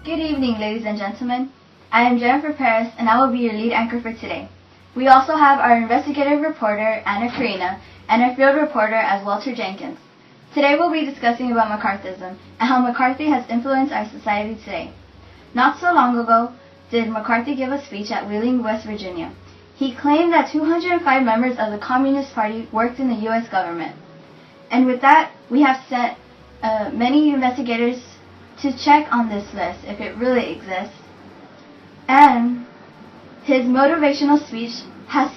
Good evening, ladies and gentlemen. I am Jennifer Perez, and I will be your lead anchor for today. We also have our investigative reporter, Anna Karina, and our field reporter as Walter Jenkins. Today we'll be discussing about McCarthyism and how McCarthy has influenced our society today. Not so long ago, did McCarthy give a speech at Wheeling, West Virginia. He claimed that 205 members of the Communist Party worked in the U.S. government. And with that, we have sent many investigators to check on this list if it really exists. And his motivational speech has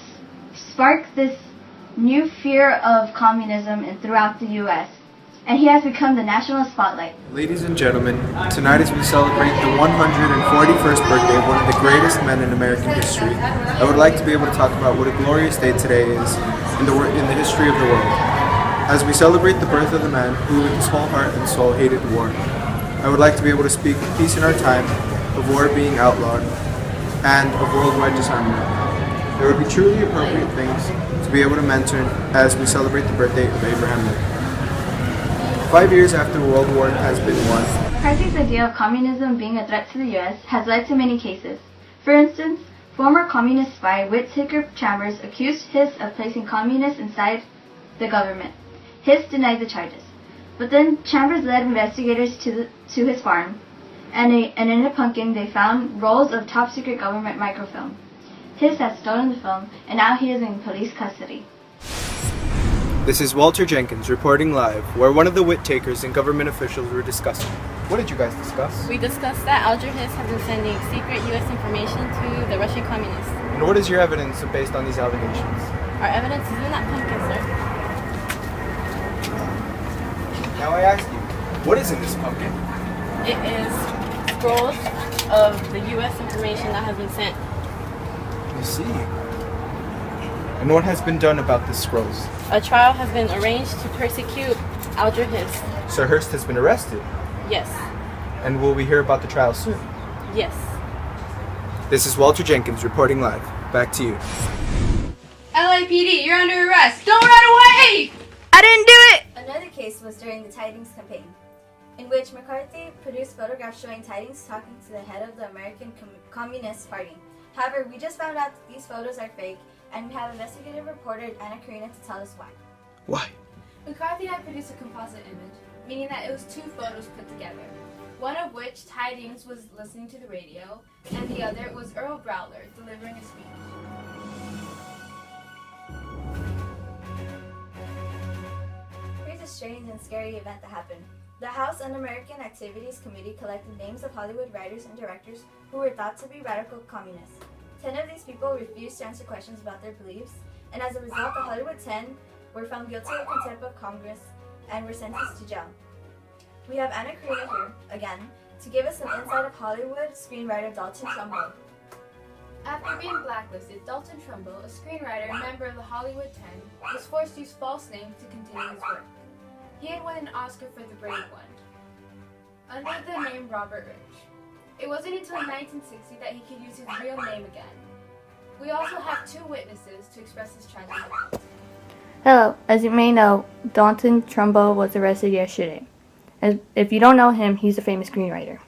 sparked this new fear of communism throughout the U.S. And he has become the national spotlight. Ladies and gentlemen, tonight as we celebrate the 141st birthday of one of the greatest men in American history, I would like to be able to talk about what a glorious day today is in the history of the world. As we celebrate the birth of the man who with his whole heart and soul hated war, I would like to be able to speak of peace in our time, of war being outlawed, and of worldwide disarmament. There would be truly appropriate things to be able to mention as we celebrate the birthday of Abraham Lincoln. 5 years after World War has been won, McCarthy's idea of communism being a threat to the U.S. has led to many cases. For instance, former communist spy Whittaker Chambers accused Hiss of placing communists inside the government. Hiss denied the charges. But then Chambers led investigators to his farm, and in a pumpkin they found rolls of top-secret government microfilm. Hiss had stolen the film, and now he is in police custody. This is Walter Jenkins reporting live, where one of the Whittakers and government officials were discussing. What did you guys discuss? We discussed that Alger Hiss has been sending secret U.S. information to the Russian communists. And what is your evidence based on these allegations? Our evidence is in that pumpkin, sir. Now I ask you, what is in this pumpkin? It is scrolls of the U.S. information that has been sent. I see. And what has been done about the scrolls? A trial has been arranged to persecute Alger Hiss. Sir Hearst has been arrested. Yes. And will we hear about the trial soon? Yes. This is Walter Jenkins reporting live. Back to you. LAPD, you're under arrest. Don't run away! I didn't do it! Another case was during the Tidings campaign, in which McCarthy produced photographs showing Tidings talking to the head of the American Communist Party. However, we just found out that these photos are fake, and we have investigative reporter Anna Karina to tell us why. Why? McCarthy had produced a composite image, meaning that it was two photos put together. One of which Tidings was listening to the radio, and the other was Earl Browler delivering a speech. Here's a strange and scary event that happened. The House Un-American Activities Committee collected names of Hollywood writers and directors who were thought to be radical communists. 10 of these people refused to answer questions about their beliefs, and as a result, the Hollywood 10 were found guilty of contempt of Congress and were sentenced to jail. We have Anna Karina here, again, to give us some insight of Hollywood screenwriter Dalton Trumbo. After being blacklisted, Dalton Trumbo, a screenwriter and member of the Hollywood 10, was forced to use false names to continue his work. He had won an Oscar for The Brave One, under the name Robert Rich. It wasn't until 1960 that he could use his real name again. We also have two witnesses to express this tragic event. Hello, as you may know, Dalton Trumbo was arrested yesterday. If you don't know him, he's a famous screenwriter.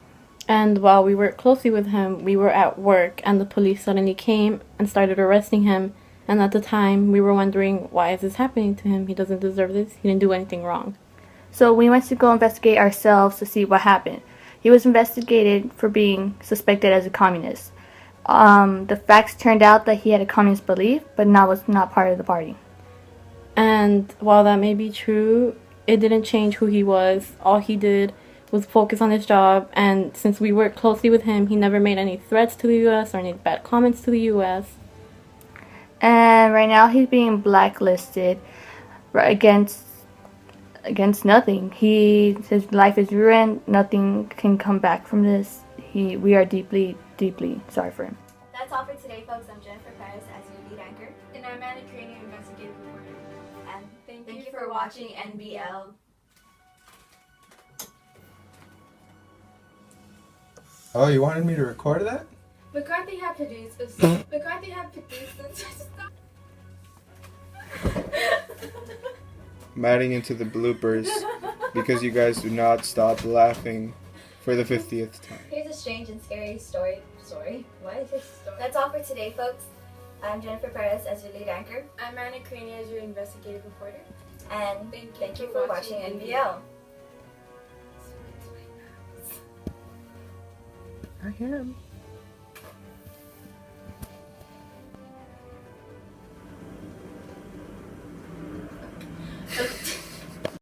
And while we worked closely with him, we were at work and the police suddenly came and started arresting him. And at the time, we were wondering, why is this happening to him? He doesn't deserve this. He didn't do anything wrong. So we went to go investigate ourselves to see what happened. He was investigated for being suspected as a communist. The facts turned out that he had a communist belief, but was not part of the party. And while that may be true, it didn't change who he was. All he did was focus on his job, and since we worked closely with him, he never made any threats to the U.S. or any bad comments to the U.S. And right now he's being blacklisted against nothing. His life is ruined. Nothing can come back from this. We are deeply, deeply sorry for him. That's all for today, folks. I'm Jennifer Perez as your lead anchor. And I'm Anna Karina, investigative reporter. And Thank you for watching NBL. Oh, you wanted me to record that? McCarthy had produced I'm adding into the bloopers. because you guys do not stop laughing for the 50th time. Here's a strange and scary story. Why is this story? That's all for today, folks. I'm Jennifer Perez as your lead anchor. I'm Anna Crania as your investigative reporter. And thank you for watching NBL. I am.